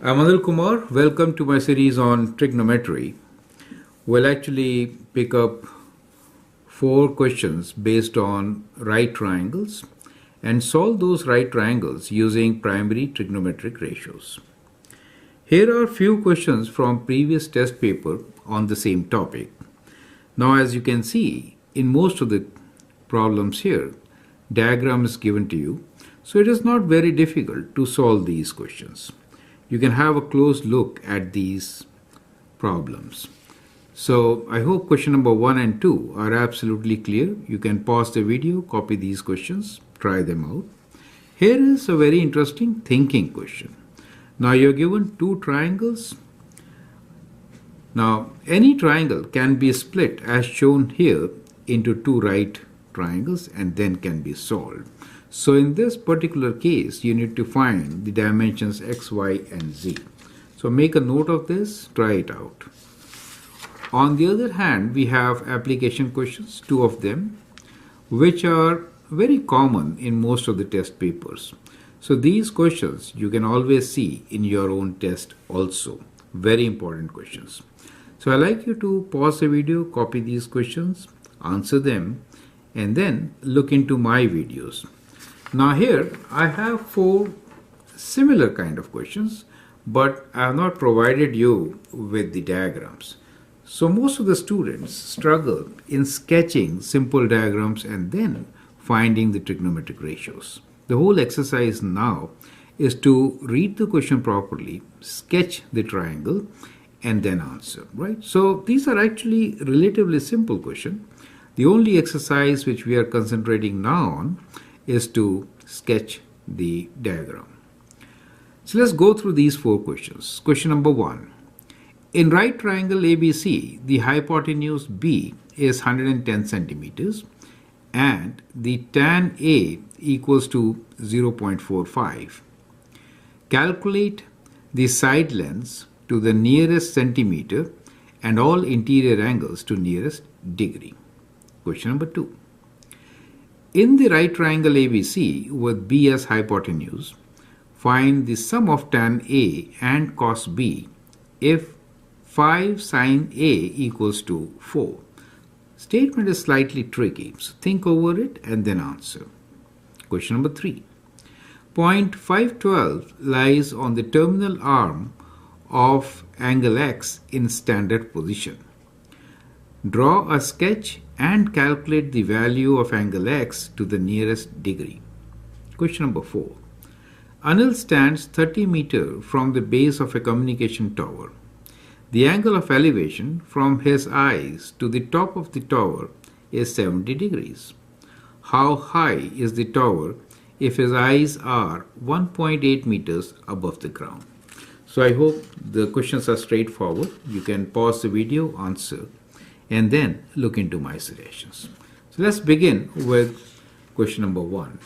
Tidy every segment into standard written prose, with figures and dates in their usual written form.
I'm Anil Kumar. Welcome to my series on trigonometry. We'll actually pick up 4 questions based on right triangles and solve those right triangles using primary trigonometric ratios. Here are few questions from previous test paper on the same topic. Now, as you can see, in most of the problems here, diagram is given to you, so it is not very difficult to solve these questions. You can have a close look at these problems. So I hope question number 1 and 2 are absolutely clear. You can pause the video, copy these questions, try them out. Here is a very interesting thinking question. Now you're given 2 triangles. Now any triangle can be split as shown here into 2 right triangles and then can be solved. So in this particular case, you need to find the dimensions x, y, and z. So make a note of this, try it out. On the other hand, we have application questions, 2 of them, which are very common in most of the test papers. So these questions you can always see in your own test also. Very important questions. So I'd like you to pause the video, copy these questions, answer them, and then look into my videos. Now here I have 4 similar kind of questions, but I have not provided you with the diagrams. So most of the students struggle in sketching simple diagrams and then finding the trigonometric ratios. The whole exercise now is to read the question properly, sketch the triangle, and then answer, right? So these are actually relatively simple questions. The only exercise which we are concentrating now on is to sketch the diagram. So let's go through these 4 questions. Question number 1. In right triangle ABC, the hypotenuse B is 110 centimeters and the tan A equals to 0.45. Calculate the side lengths to the nearest centimeter and all interior angles to nearest degree. Question number 2. In the right triangle ABC with B as hypotenuse, find the sum of tan A and cos B if 5 sin A equals to 4. Statement is slightly tricky, so think over it and then answer. Question number 3. Point 512 lies on the terminal arm of angle X in standard position. Draw a sketch and calculate the value of angle X to the nearest degree. Question number 4. Anil stands 30 meters from the base of a communication tower. The angle of elevation from his eyes to the top of the tower is 70 degrees. How high is the tower if his eyes are 1.8 meters above the ground? So I hope the questions are straightforward. You can pause the video, answer, and then look into my suggestions. So let's begin with question number 1.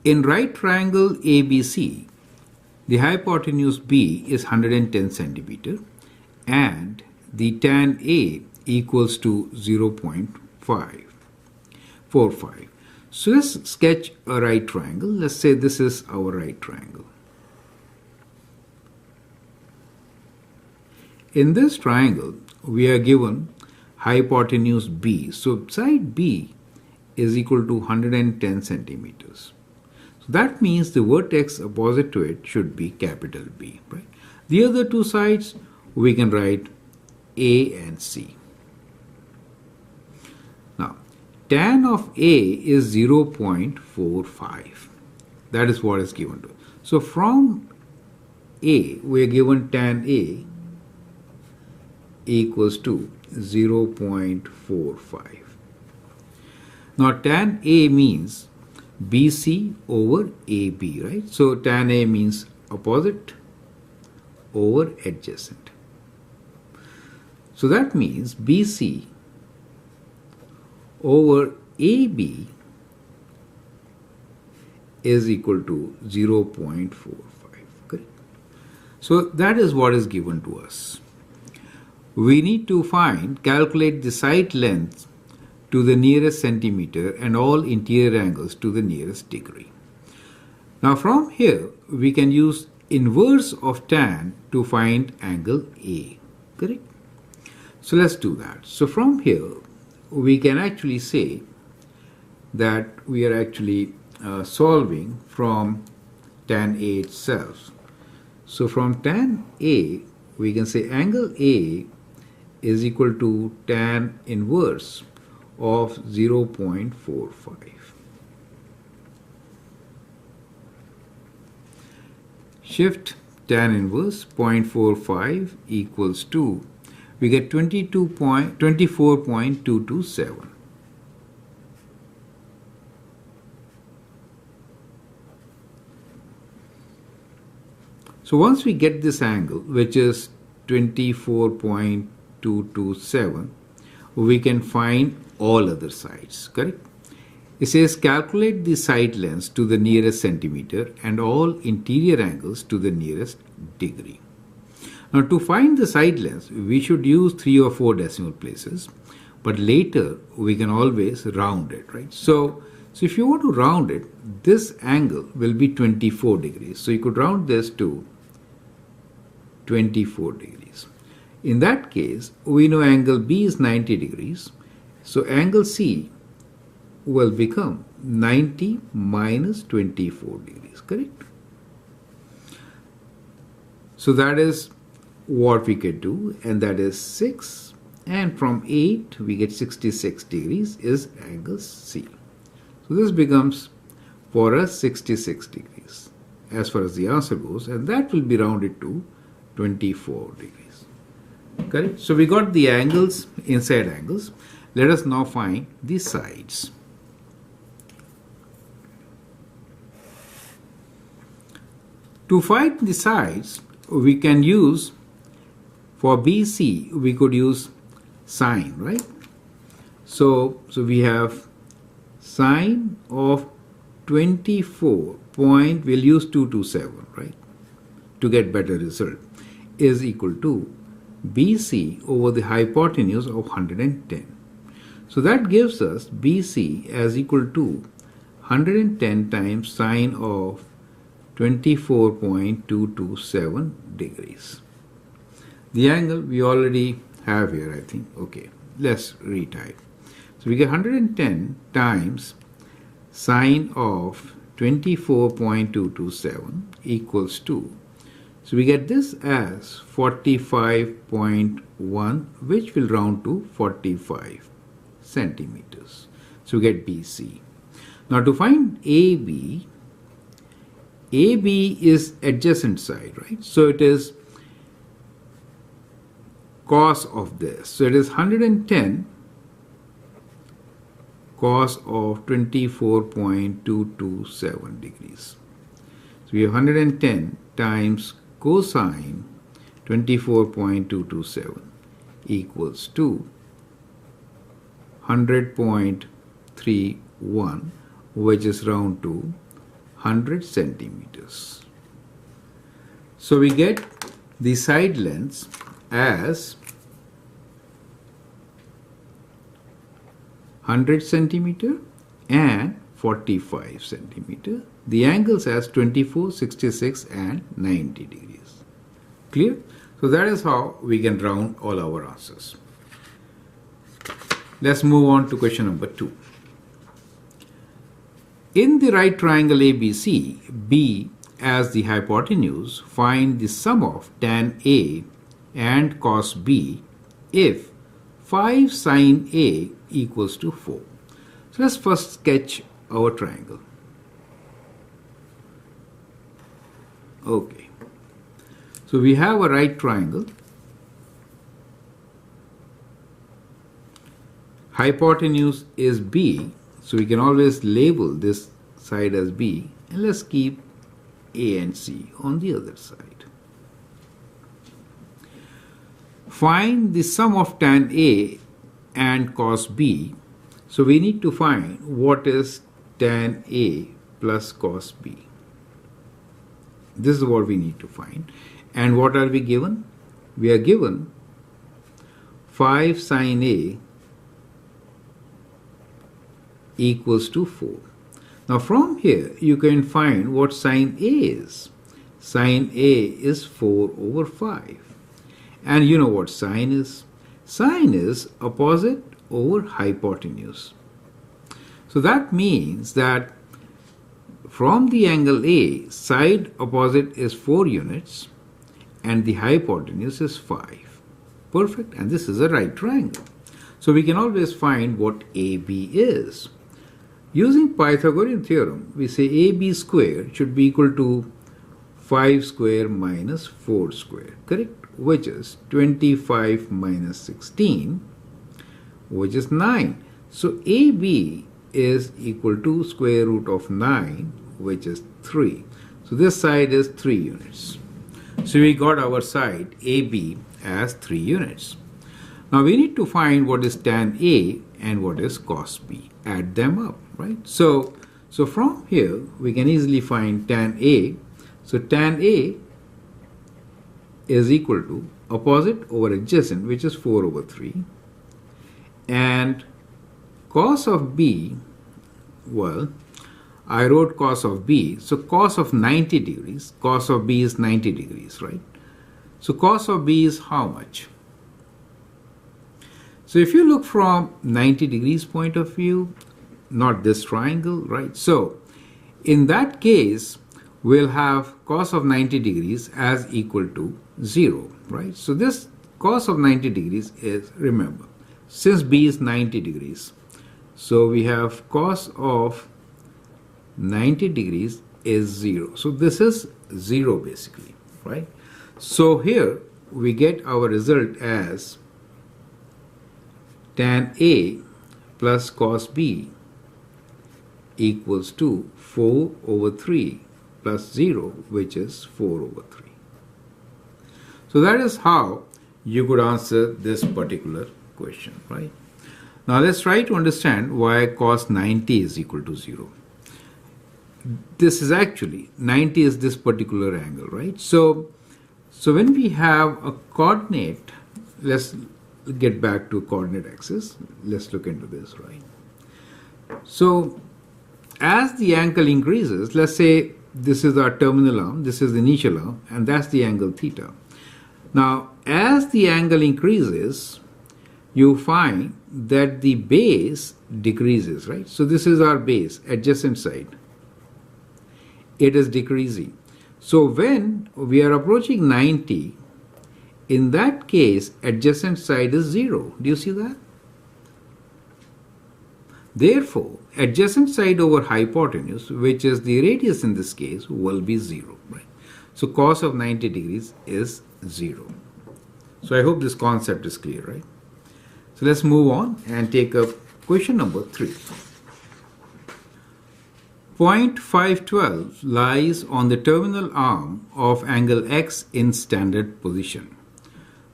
In right triangle ABC, the hypotenuse B is 110 centimeter and the tan A equals to 0.45. So let's sketch a right triangle. Let's say this is our right triangle. In this triangle, we are given hypotenuse B. So side B is equal to 110 centimeters. So that means the vertex opposite to it should be capital B, right? The other 2 sides we can write A and C. Now, tan of A is 0.45. That is what is given to us. So from A, we are given tan A equals to 0.45. Now tan A means BC over AB, right? So tan A means opposite over adjacent. So that means BC over AB is equal to 0.45. Correct? So that is what is given to us. We need to calculate the side length to the nearest centimeter and all interior angles to the nearest degree. Now from here we can use inverse of tan to find angle A, correct? So let's do that. So from here, we can actually say that we are actually solving from tan A itself. So from tan A, we can say angle A is equal to tan inverse of 0.45. Shift tan inverse 0.45 equals to, we get 24.227. So once we get this angle, which is 24.227, we can find all other sides, correct? It says calculate the side lengths to the nearest centimeter and all interior angles to the nearest degree. Now to find the side lengths, we should use 3 or 4 decimal places, but later we can always round it, right? So if you want to round it, this angle will be 24 degrees. So you could round this to 24 degrees. In that case, we know angle B is 90 degrees. So angle C will become 90 minus 24 degrees, correct? So that is what we could do, and that is 6, and from 8 we get 66 degrees is angle C. So this becomes for us 66 degrees as far as the answer goes, and that will be rounded to 24 degrees, correct? So we got the angles, inside angles. Let us now find the sides. To find the sides, we can use, for BC, we could use sine, right? So we have sine of 24 point, we'll use 227, right, to get better result, is equal to BC over the hypotenuse of 110. So that gives us BC as equal to 110 times sine of 24.227 degrees. The angle we already have here, I think. Okay, let's retype. So we get 110 times sine of 24.227 equals to, so we get this as 45.1, which will round to 45 centimeters. So we get BC. Now to find AB, AB is adjacent side, right? So it is cos of this. So it is 110 cos of 24.227 degrees. So we have 110 times cosine 24.227 equals to 100.31, which is round to 100 centimeters. So we get the side lengths as 100 centimeter and 45 centimeter. The angles as 24, 66 and 90 degrees. Clear? So that is how we can round all our answers. Let's move on to question number 2. In the right triangle ABC, B as the hypotenuse, find the sum of tan A and cos B if 5 sine A equals to 4. So let's first sketch our triangle. Okay. So we have a right triangle. Hypotenuse is B. So we can always label this side as B, and let's keep A and C on the other side. Find the sum of tan A and cos B. So we need to find what is tan A plus cos B. This is what we need to find. And what are we given? We are given 5 sine A equals to 4. Now from here you can find what sine A is. Sine A is 4 over 5. And you know what sine is? Sine is opposite over hypotenuse. So that means that from the angle A, side opposite is 4 units and the hypotenuse is 5. Perfect. And this is a right triangle. So we can always find what AB is. Using Pythagorean theorem, we say AB squared should be equal to 5 square minus 4 square, correct? Which is 25 minus 16, which is 9. So AB is equal to square root of 9, which is 3. So this side is 3 units. So we got our side AB as 3 units. Now we need to find what is tan A and what is cos B. Add them up, right? So from here we can easily find tan A. So tan A is equal to opposite over adjacent, which is 4 over 3. And cos of B, well, I wrote cos of B. So cos of 90 degrees, cos of B is 90 degrees, right? So cos of B is how much? So if you look from 90 degrees point of view, not this triangle, right? So in that case, we'll have cos of 90 degrees as equal to 0, right? So this cos of 90 degrees is, remember, since B is 90 degrees, so we have cos of 90 degrees is 0. So this is 0 basically, right? So here we get our result as tan A plus cos B equals to 4 over 3 plus 0, which is 4 over 3. So that is how you could answer this particular question, right? Now let's try to understand why cos 90 is equal to 0. This is actually, 90 is this particular angle, right? So when we have a coordinate, let's get back to coordinate axis. Let's look into this, right? So as the angle increases, let's say this is our terminal arm, this is the initial arm, and that's the angle theta. Now, as the angle increases, you find that the base decreases, right? So this is our base, adjacent side. It is decreasing. So when we are approaching 90, in that case, adjacent side is 0. Do you see that? Therefore, adjacent side over hypotenuse, which is the radius in this case, will be 0, right? So cos of 90 degrees is 0. So I hope this concept is clear, right? So let's move on and take up question number 3. Point 512 lies on the terminal arm of angle X in standard position.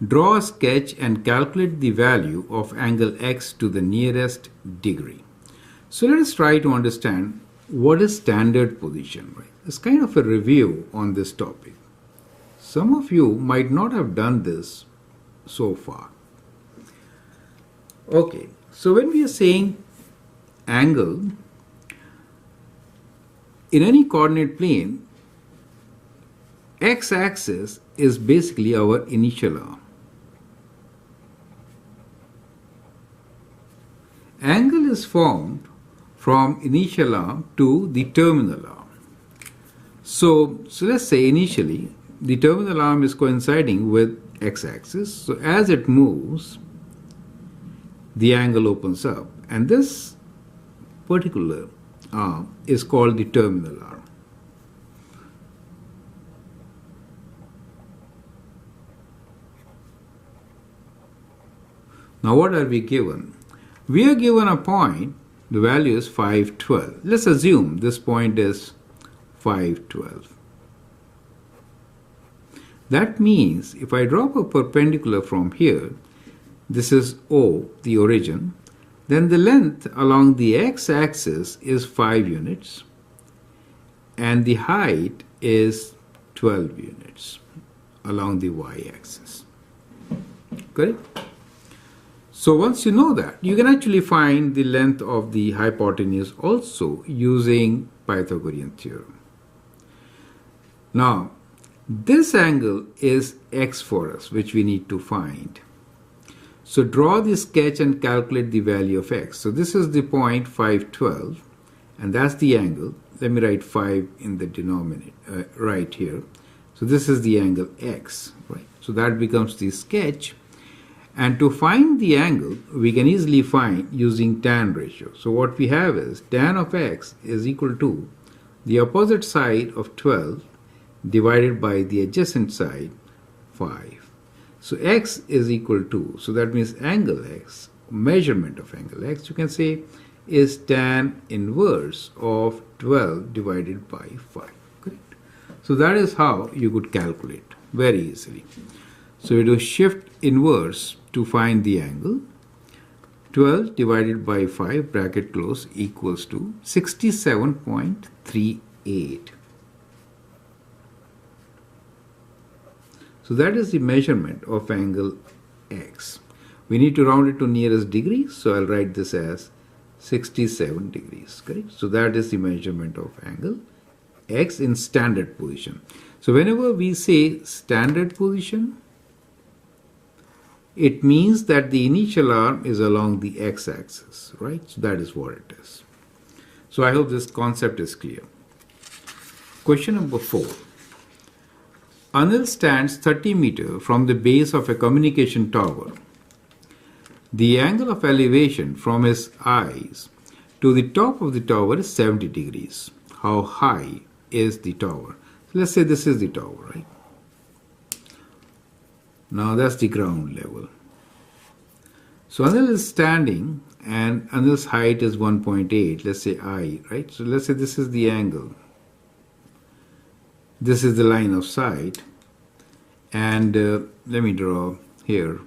Draw a sketch and calculate the value of angle X to the nearest degree. So let us try to understand what is standard position, right? It's kind of a review on this topic. Some of you might not have done this so far. Okay, so when we are saying angle, in any coordinate plane, x-axis is basically our initial arm. Angle is formed from initial arm to the terminal arm. So let's say initially the terminal arm is coinciding with x-axis. So as it moves, the angle opens up, and this particular arm is called the terminal arm. Now what are we given? We are given a point, the value is 512. Let's assume this point is 512. That means if I drop a perpendicular from here, this is O, the origin, then the length along the x-axis is 5 units and the height is 12 units along the y-axis. Correct? So once you know that, you can actually find the length of the hypotenuse also using Pythagorean theorem. Now, This angle is x for us, which we need to find. So draw the sketch and calculate the value of x. So this is the point 512, and that's the angle. Let me write 5 in the denominator right here. So this is the angle x, right? So that becomes the sketch. And to find the angle, we can easily find using tan ratio. So what we have is tan of x is equal to the opposite side of 12 divided by the adjacent side 5. So x is equal to, so that means angle x, measurement of angle x, you can say, is tan inverse of 12 divided by 5. Correct? So that is how you could calculate very easily. So we do shift inverse to find the angle. 12 divided by 5 bracket close equals to 67.38. So that is the measurement of angle x. We need to round it to nearest degree, so I'll write this as 67 degrees. Correct? So that is the measurement of angle x in standard position. So whenever we say standard position, it means that the initial arm is along the x-axis, right? So that is what it is. So I hope this concept is clear. Question number 4. Anil stands 30 meters from the base of a communication tower. The angle of elevation from his eyes to the top of the tower is 70 degrees. How high is the tower? So let's say this is the tower, right? Now that's the ground level. So Anil is standing and Anil's height is 1.8. Let's say I, right? So let's say this is the angle. This is the line of sight. And let me draw here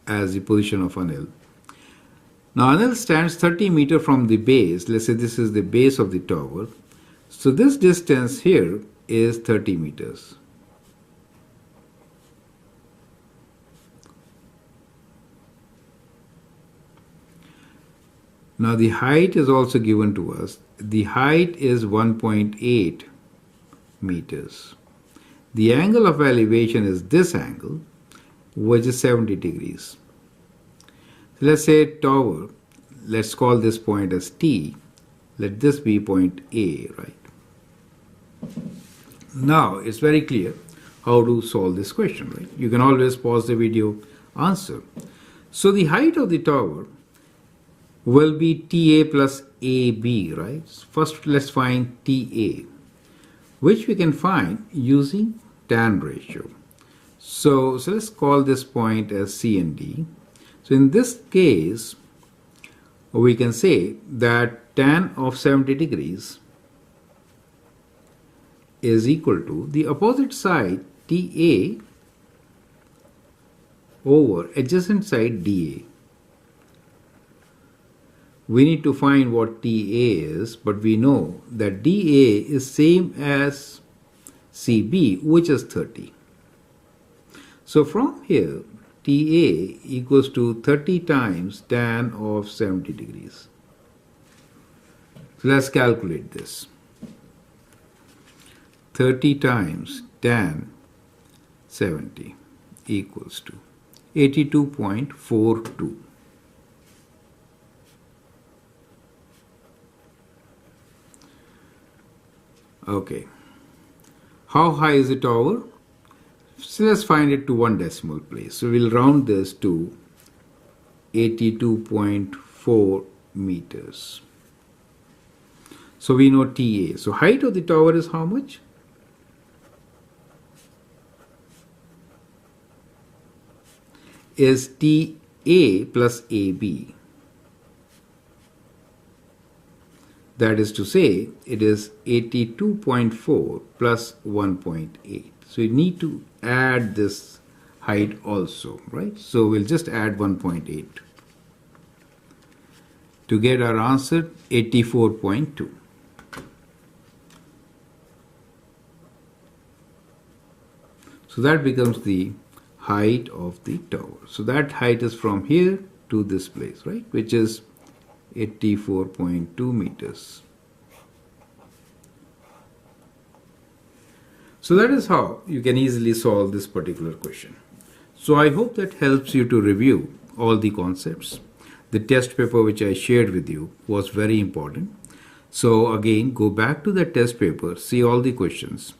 as the position of Anil. Now Anil stands 30 meters from the base. Let's say this is the base of the tower. So this distance here is 30 meters. Now the height is also given to us. The height is 1.8 meters. The angle of elevation is this angle, which is 70 degrees. So let's say tower, let's call this point as T. Let this be point A, right? Now it's very clear how to solve this question, right? You can always pause the video, answer. So the height of the tower will be TA plus AB, right? First, let's find TA, which we can find using tan ratio. So let's call this point as C and D. So in this case, we can say that tan of 70 degrees is equal to the opposite side TA over adjacent side DA. We need to find what TA is, but we know that DA is same as CB, which is 30. So from here, TA equals to 30 times tan of 70 degrees. So let's calculate this. 30 times tan 70 equals to 82.42. Okay. How high is the tower? So let's find it to one decimal place. So we'll round this to 82.4 meters. So we know TA. So height of the tower is how much? Is TA plus AB. That is to say, it is 82.4 plus 1.8. So you need to add this height also, right? So we'll just add 1.8 to get our answer 84.2. So that becomes the height of the tower. So that height is from here to this place, right? Which is 84.2 meters. So that is how you can easily solve this particular question. So I hope that helps you to review all the concepts. The test paper which I shared with you was very important. So again, go back to the test paper, see all the questions.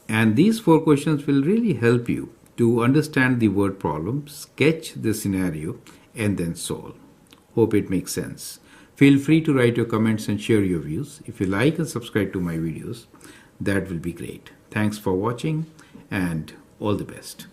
And these 4 questions will really help you to understand the word problem, sketch the scenario, and then solve. Hope it makes sense. Feel free to write your comments and share your views. If you like and subscribe to my videos, that will be great. Thanks for watching and all the best.